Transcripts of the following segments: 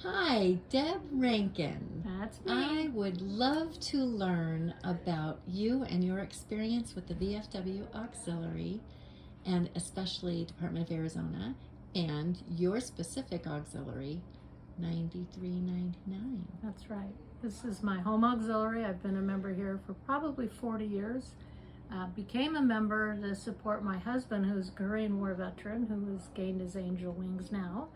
Hi, Deb Rankin. That's me. I would love to learn about you and your experience with the VFW Auxiliary, and especially Department of Arizona, and your specific auxiliary, 9399. That's right. This is my home auxiliary. I've been a member here for probably 40 years. Became a member to support my husband, who's a Korean War veteran, who has gained his angel wings now.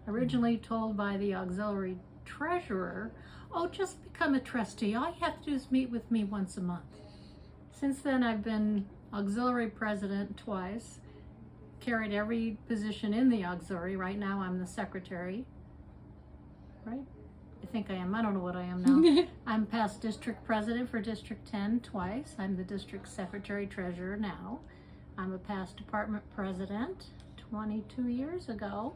Originally told by the auxiliary treasurer, oh, just become a trustee. All you have to do is meet with me once a month. Since then, I've been auxiliary president twice, carried every position in the auxiliary. Right now, I'm the secretary, right? I think I am. I don't know what I am now. I'm past district president for District 10 twice. I'm the district secretary treasurer now. I'm a past department president 22 years ago.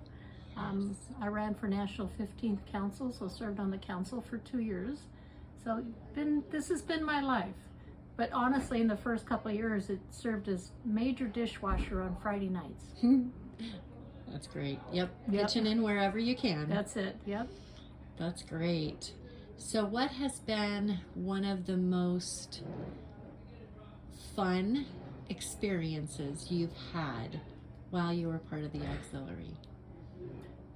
I ran for National 15th Council, so served on the council for 2 years. So this has been my life. But honestly, in the first couple of years, it served as major dishwasher on Friday nights. That's great. Yep. Pitching in wherever you can. That's it. Yep. That's great. So what has been one of the most fun experiences you've had while you were part of the auxiliary?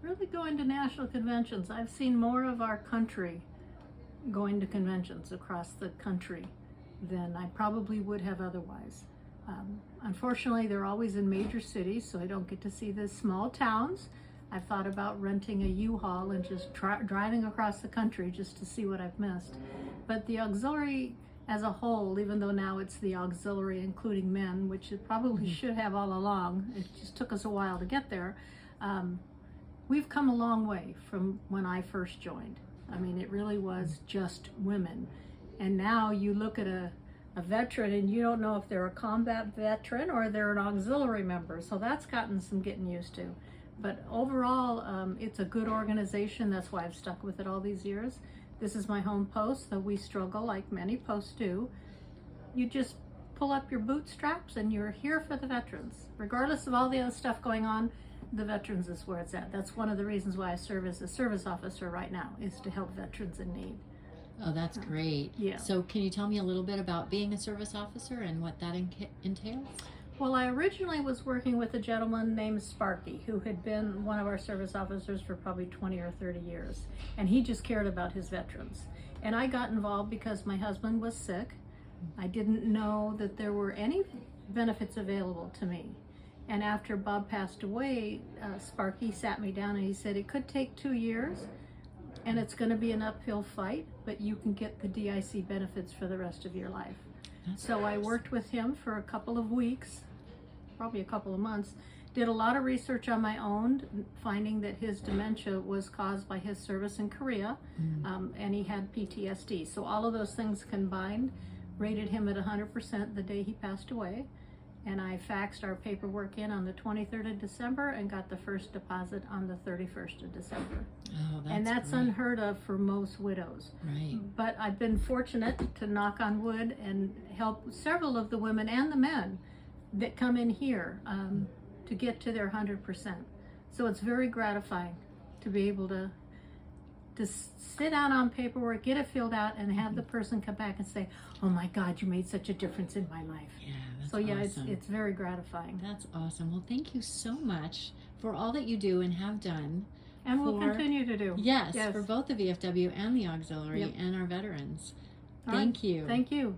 Really going to national conventions. I've seen more of our country going to conventions across the country than I probably would have otherwise. Unfortunately, they're always in major cities, so I don't get to see the small towns. I've thought about renting a U-Haul and just driving across the country just to see what I've missed. But the auxiliary as a whole, even though now it's the auxiliary including men, which it probably should have all along, it just took us a while to get there, we've come a long way from when I first joined. I mean, it really was just women. And now you look at a veteran and you don't know if they're a combat veteran or they're an auxiliary member. So that's gotten some getting used to. But overall, it's a good organization. That's why I've stuck with it all these years. This is my home post, though we struggle like many posts do. You just pull up your bootstraps and you're here for the veterans. Regardless of all the other stuff going on, the veterans is where it's at. That's one of the reasons why I serve as a service officer right now, is to help veterans in need. Oh, that's great. Yeah. So can you tell me a little bit about being a service officer and what that entails? Well, I originally was working with a gentleman named Sparky, who had been one of our service officers for probably 20 or 30 years. And he just cared about his veterans. And I got involved because my husband was sick. I didn't know that there were any benefits available to me. And after Bob passed away, Sparky sat me down and he said, it could take 2 years and it's going to be an uphill fight, but you can get the DIC benefits for the rest of your life. So I worked with him for a couple of weeks, probably a couple of months, did a lot of research on my own, finding that his dementia was caused by his service in Korea, and he had PTSD. So all of those things combined rated him at 100% the day he passed away. And I faxed our paperwork in on the 23rd of December and got the first deposit on the 31st of December. Oh, and that's great. Unheard of for most widows. Right. But I've been fortunate to knock on wood and help several of the women and the men that come in here to get to their 100%. So it's very gratifying to be able to sit down on paperwork, get it filled out, and have the person come back and say, oh my God, you made such a difference in my life. Yeah, that's so yeah, awesome. it's very gratifying. That's awesome. Well, thank you so much for all that you do and have done. And we'll continue to do. Yes, for both the VFW and the auxiliary and our veterans. Thank you. Thank you.